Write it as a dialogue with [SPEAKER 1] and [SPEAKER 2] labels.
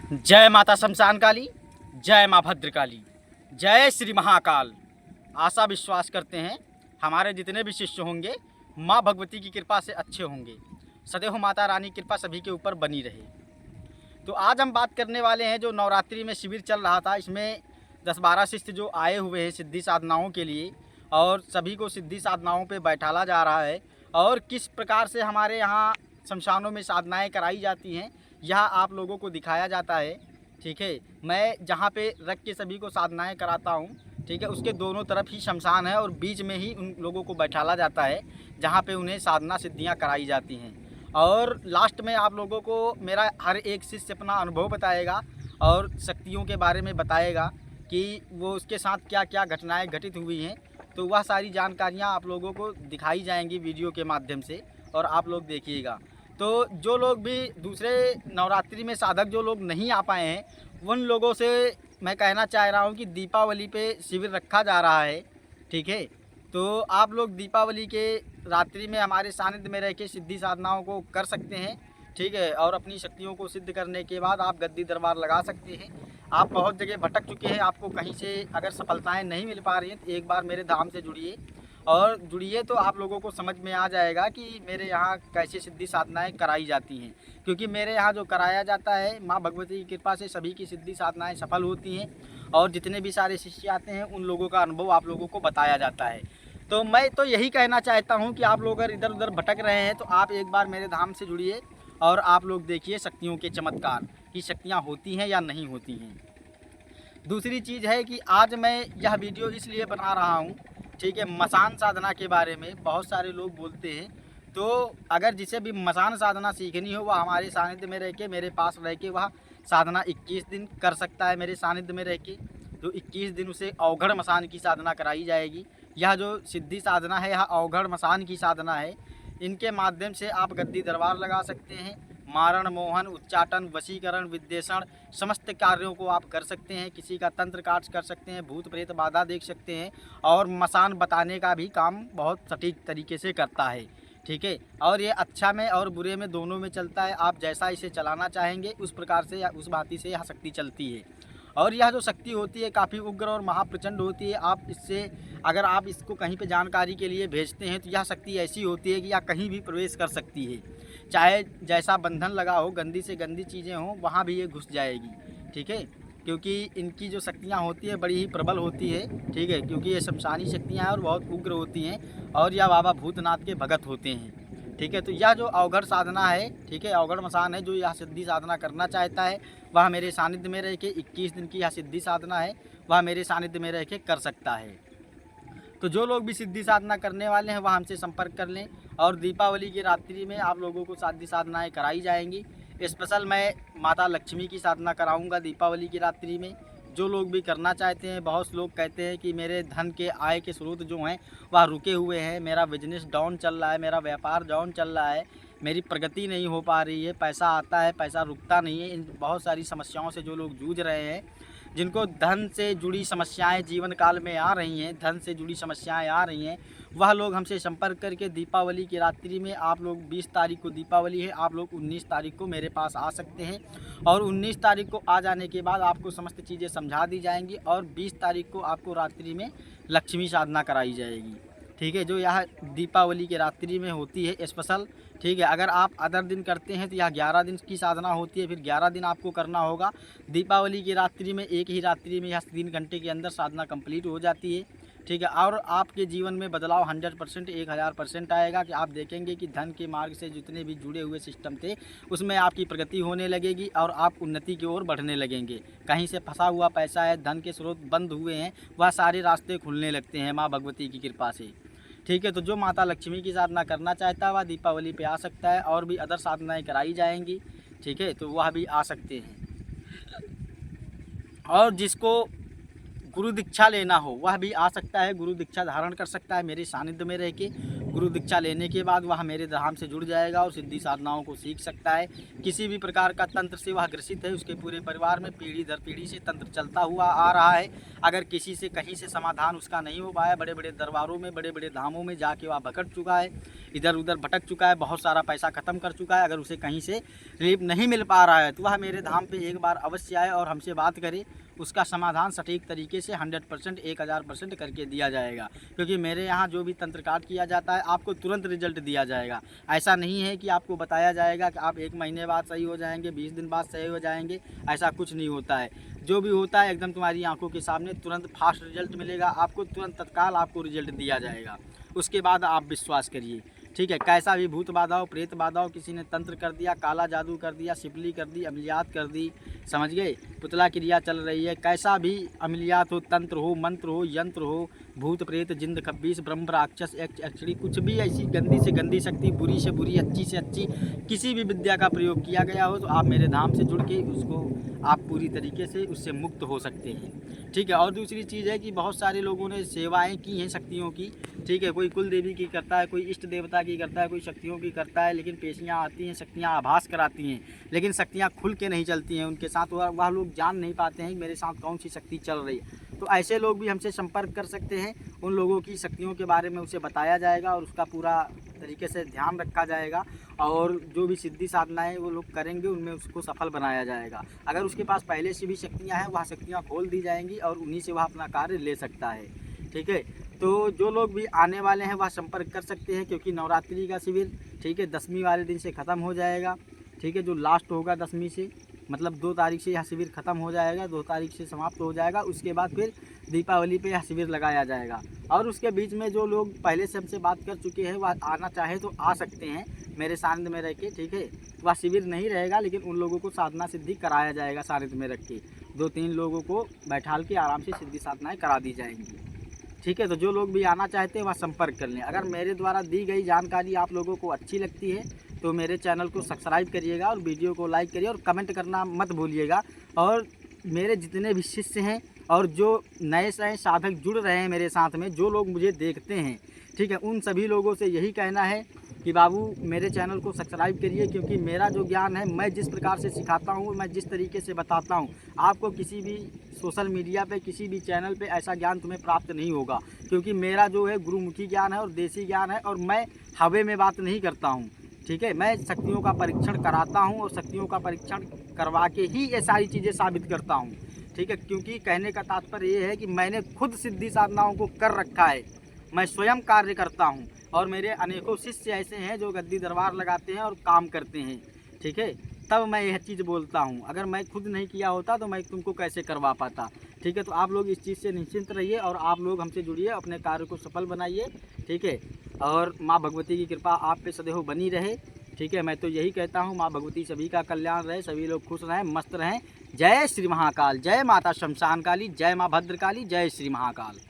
[SPEAKER 1] जय माता शमशान काली, जय माँ भद्रकाली, जय श्री महाकाल। आशा विश्वास करते हैं हमारे जितने भी शिष्य होंगे माँ भगवती की कृपा से अच्छे होंगे। सदैव माता रानी की कृपा सभी के ऊपर बनी रहे। तो आज हम बात करने वाले हैं जो नवरात्रि में शिविर चल रहा था, इसमें 10-12 शिष्य जो आए हुए हैं सिद्धि साधनाओं के लिए, और सभी को सिद्धि साधनाओं पे बैठाला जा रहा है और किस प्रकार से हमारे यहाँ शमशानों में साधनाएं कराई जाती हैं यह आप लोगों को दिखाया जाता है। ठीक है, मैं जहाँ पे रख के सभी को साधनाएं कराता हूँ, ठीक है, उसके दोनों तरफ ही शमशान है और बीच में ही उन लोगों को बैठाला जाता है जहाँ पे उन्हें साधना सिद्धियाँ कराई जाती हैं। और लास्ट में आप लोगों को मेरा हर एक शिष्य अपना अनुभव बताएगा और शक्तियों के बारे में बताएगा कि वो उसके साथ क्या क्या घटनाएं घटित हुई हैं। तो वह सारी जानकारियां आप लोगों को दिखाई जाएंगी वीडियो के माध्यम से और आप लोग देखिएगा। तो जो लोग भी दूसरे नवरात्रि में साधक जो लोग नहीं आ पाए हैं उन लोगों से मैं कहना चाह रहा हूं कि दीपावली पे शिविर रखा जा रहा है। ठीक है, तो आप लोग दीपावली के रात्रि में हमारे सानिध्य में रह के सिद्धि साधनाओं को कर सकते हैं। ठीक है, और अपनी शक्तियों को सिद्ध करने के बाद आप गद्दी दरबार लगा सकते हैं। आप बहुत जगह भटक चुके हैं, आपको कहीं से अगर सफलताएं नहीं मिल पा रही हैं तो एक बार मेरे धाम से जुड़िए तो आप लोगों को समझ में आ जाएगा कि मेरे यहाँ कैसे सिद्धि साधनाएं कराई जाती हैं। क्योंकि मेरे यहाँ जो कराया जाता है माँ भगवती की कृपा से सभी की सिद्धि साधनाएं सफल होती हैं और जितने भी सारे शिष्य आते हैं उन लोगों का अनुभव आप लोगों को बताया जाता है। तो मैं तो यही कहना चाहता हूँ कि आप लोग अगर इधर उधर भटक रहे हैं तो आप एक बार मेरे धाम से जुड़िए और आप लोग देखिए शक्तियों के चमत्कार कि शक्तियाँ होती हैं या नहीं होती हैं। दूसरी चीज़ है कि आज मैं यह वीडियो इसलिए बना रहा हूँ, ठीक है, मसान साधना के बारे में बहुत सारे लोग बोलते हैं। तो अगर जिसे भी मसान साधना सीखनी हो वह हमारे सानिध्य में रह के मेरे पास रह के वह साधना 21 दिन कर सकता है मेरे सानिध्य में रह के। तो 21 दिन उसे अवघड़ मसान की साधना कराई जाएगी। यह जो सिद्धि साधना है यह अवघड़ मसान की साधना है। इनके माध्यम से आप गद्दी दरबार लगा सकते हैं। मारण, मोहन, उच्चाटन, वशीकरण, विद्वेषण समस्त कार्यों को आप कर सकते हैं। किसी का तंत्र काट कर सकते हैं, भूत प्रेत बाधा देख सकते हैं और मसान बताने का भी काम बहुत सटीक तरीके से करता है। ठीक है, और ये अच्छा में और बुरे में दोनों में चलता है। आप जैसा इसे चलाना चाहेंगे उस प्रकार से या उस भांति से यह शक्ति चलती है। और यह जो शक्ति होती है काफ़ी उग्र और महाप्रचंड होती है। आप इससे अगर आप इसको कहीं पे जानकारी के लिए भेजते हैं तो यह शक्ति ऐसी होती है कि यह कहीं भी प्रवेश कर सकती है। चाहे जैसा बंधन लगा हो, गंदी से गंदी चीज़ें हों, वहाँ भी ये घुस जाएगी। ठीक है, क्योंकि इनकी जो शक्तियाँ होती है बड़ी ही प्रबल होती है। ठीक है, क्योंकि ये शमशानी शक्तियाँ हैं और बहुत उग्र होती हैं और यह बाबा भूतनाथ के भगत होते हैं। ठीक है, तो यह जो अवघड़ साधना है, ठीक है, अवघड़ मसान है, जो यह सिद्धि साधना करना चाहता है वह मेरे सानिध्य में रह के 21 दिन की यह सिद्धि साधना है वह मेरे सानिध्य में रह के कर सकता है। तो जो लोग भी सिद्धि साधना करने वाले हैं वह हमसे संपर्क कर लें और दीपावली की रात्रि में आप लोगों को सिद्धि साधनाएं कराई जाएंगी। स्पेशल मैं माता लक्ष्मी की साधना कराऊंगा दीपावली की रात्रि में। जो लोग भी करना चाहते हैं, बहुत लोग कहते हैं कि मेरे धन के आय के स्रोत जो हैं वह रुके हुए हैं, मेरा बिजनेस डाउन चल रहा है, मेरा व्यापार डाउन चल रहा है, मेरी प्रगति नहीं हो पा रही है, पैसा आता है पैसा रुकता नहीं है। इन बहुत सारी समस्याओं से जो लोग जूझ रहे हैं, जिनको धन से जुड़ी समस्याएं जीवन काल में आ रही हैं, धन से जुड़ी समस्याएं आ रही हैं, वह लोग हमसे संपर्क करके दीपावली की रात्रि में, आप लोग 20 तारीख को दीपावली है, आप लोग 19 तारीख को मेरे पास आ सकते हैं और 19 तारीख को आ जाने के बाद आपको समस्त चीज़ें समझा दी जाएंगी और 20 तारीख को आपको रात्रि में लक्ष्मी साधना कराई जाएगी। ठीक है, जो यह दीपावली के रात्रि में होती है स्पेशल। ठीक है, अगर आप अदर दिन करते हैं तो यह 11 दिन की साधना होती है, फिर 11 दिन आपको करना होगा। दीपावली की रात्रि में एक ही रात्रि में यह 3 घंटे के अंदर साधना कंप्लीट हो जाती है। ठीक है, और आपके जीवन में बदलाव 100% 1000% आएगा कि आप देखेंगे कि धन के मार्ग से जितने भी जुड़े हुए सिस्टम थे उसमें आपकी प्रगति होने लगेगी और आप उन्नति की ओर बढ़ने लगेंगे। कहीं से फंसा हुआ पैसा है, धन के स्रोत बंद हुए हैं, वह सारे रास्ते खुलने लगते हैं माँ भगवती की कृपा से। ठीक है, तो जो माता लक्ष्मी की साधना करना चाहता है वह दीपावली पे आ सकता है और भी अदर साधनाएं कराई जाएंगी। ठीक है, तो वह भी आ सकते हैं। और जिसको गुरु दीक्षा लेना हो वह भी आ सकता है, गुरु दीक्षा धारण कर सकता है मेरे सानिध्य में रह के। गुरु दीक्षा लेने के बाद वह मेरे धाम से जुड़ जाएगा और सिद्धि साधनाओं को सीख सकता है। किसी भी प्रकार का तंत्र से वह ग्रसित है, उसके पूरे परिवार में पीढ़ी दर पीढ़ी से तंत्र चलता हुआ आ रहा है। अगर किसी से कहीं से समाधान उसका नहीं हो पाया, बड़े बड़े दरबारों में, बड़े बड़े धामों में जाके वह भटक चुका है, इधर उधर भटक चुका है, बहुत सारा पैसा ख़त्म कर चुका है, अगर उसे कहीं से रिलीफ नहीं मिल पा रहा है तो वह मेरे धाम पे एक बार अवश्य आए और हमसे बात करे। उसका समाधान सटीक तरीके से 100% 1000% करके दिया जाएगा। क्योंकि मेरे यहाँ जो भी तंत्र काट किया जाता है आपको तुरंत रिजल्ट दिया जाएगा। ऐसा नहीं है कि आपको बताया जाएगा कि आप 1 महीने बाद सही हो जाएंगे, 20 दिन बाद सही हो जाएंगे, ऐसा कुछ नहीं होता है। जो भी होता है एकदम तुम्हारी आंखों के सामने तुरंत फास्ट रिजल्ट मिलेगा आपको, तुरंत तत्काल आपको रिजल्ट दिया जाएगा। उसके बाद आप विश्वास करिए, ठीक है। कैसा भी भूत बाधा हो, प्रेत बाधा हो, किसी ने तंत्र कर दिया, काला जादू कर दिया, सिपली कर दी, अमलियात कर दी, समझ गए, पुतला क्रिया चल रही है, कैसा भी अमलियात हो, तंत्र हो, मंत्र हो, यंत्र हो, भूत प्रेत जिंद खब्बीस ब्रह्म राक्षस एक्चुअली कुछ भी ऐसी गंदी से गंदी शक्ति, बुरी से बुरी, अच्छी से अच्छी किसी भी विद्या का प्रयोग किया गया हो तो आप मेरे धाम से जुड़ के उसको आप पूरी तरीके से उससे मुक्त हो सकते हैं, ठीक है। और दूसरी चीज़ है कि बहुत सारे लोगों ने सेवाएं की हैं शक्तियों की, ठीक है। कोई कुल देवी की करता है, कोई इष्ट देवता की करता है, कोई शक्तियों की करता है, लेकिन पेशियाँ आती हैं, शक्तियाँ आभास कराती हैं, लेकिन शक्तियाँ खुल के नहीं चलती हैं उनके साथ, वह लोग जान नहीं पाते हैं कि मेरे साथ कौन सी शक्ति चल रही है। तो ऐसे लोग भी हमसे संपर्क कर सकते हैं, उन लोगों की शक्तियों के बारे में उसे बताया जाएगा और उसका पूरा तरीके से ध्यान रखा जाएगा और जो भी सिद्धि साधनाएं वो लोग करेंगे उनमें उसको सफल बनाया जाएगा। अगर उसके पास पहले से भी शक्तियाँ हैं वह शक्तियाँ खोल दी जाएंगी और उन्हीं से वह अपना कार्य ले सकता है, ठीक है। तो जो लोग भी आने वाले हैं वह संपर्क कर सकते हैं, क्योंकि नवरात्रि का शिविर, ठीक है, 10वीं वाले दिन से ख़त्म हो जाएगा, ठीक है। जो लास्ट होगा 10वीं से, मतलब 2 तारीख से यह शिविर ख़त्म हो जाएगा, 2 तारीख से समाप्त हो जाएगा। उसके बाद फिर दीपावली पे यह शिविर लगाया जाएगा। और उसके बीच में जो लोग पहले से हमसे बात कर चुके हैं वह आना चाहे तो आ सकते हैं मेरे सानिध्य में रह के, ठीक है। वह शिविर नहीं रहेगा, लेकिन उन लोगों को साधना सिद्धि कराया जाएगा सानिध्य में रख के। 2-3 लोगों को बैठाल के आराम से सिद्धि साधनाएँ करा दी जाएंगी, ठीक है। तो जो लोग भी आना चाहते हैं वह संपर्क कर लें। अगर मेरे द्वारा दी गई जानकारी आप लोगों को अच्छी लगती है तो मेरे चैनल को सब्सक्राइब करिएगा और वीडियो को लाइक करिए और कमेंट करना मत भूलिएगा। और मेरे जितने भी शिष्य हैं और जो नए साधक जुड़ रहे हैं मेरे साथ में, जो लोग मुझे देखते हैं, ठीक है, उन सभी लोगों से यही कहना है कि बाबू मेरे चैनल को सब्सक्राइब करिए। क्योंकि मेरा जो ज्ञान है, मैं जिस प्रकार से सिखाता हूँ, मैं जिस तरीके से बताता हूँ, आपको किसी भी सोशल मीडिया पे, किसी भी चैनल पे ऐसा ज्ञान तुम्हें प्राप्त नहीं होगा। क्योंकि मेरा जो है गुरुमुखी ज्ञान है और देसी ज्ञान है, और मैं हवे में बात नहीं करता हूँ, ठीक है। मैं शक्तियों का परीक्षण कराता हूँ और शक्तियों का परीक्षण करवा के ही ये सारी चीज़ें साबित करता हूँ, ठीक है। क्योंकि कहने का तात्पर्य ये है कि मैंने खुद सिद्धि साधनाओं को कर रखा है, मैं स्वयं कार्य करता हूँ और मेरे अनेकों शिष्य ऐसे हैं जो गद्दी दरबार लगाते हैं और काम करते हैं, ठीक है। तब मैं यह चीज़ बोलता हूँ, अगर मैं खुद नहीं किया होता तो मैं तुमको कैसे करवा पाता, ठीक है। तो आप लोग इस चीज़ से निश्चिंत रहिए और आप लोग हमसे जुड़िए, अपने कार्य को सफल बनाइए, ठीक है। और माँ भगवती की कृपा आप पे सदैव बनी रहे, ठीक है। मैं तो यही कहता हूँ, माँ भगवती सभी का कल्याण रहे, सभी लोग खुश रहें, मस्त रहें। जय श्री महाकाल, जय माता शमशान काली, जय माँ भद्रकाली, जय श्री महाकाल।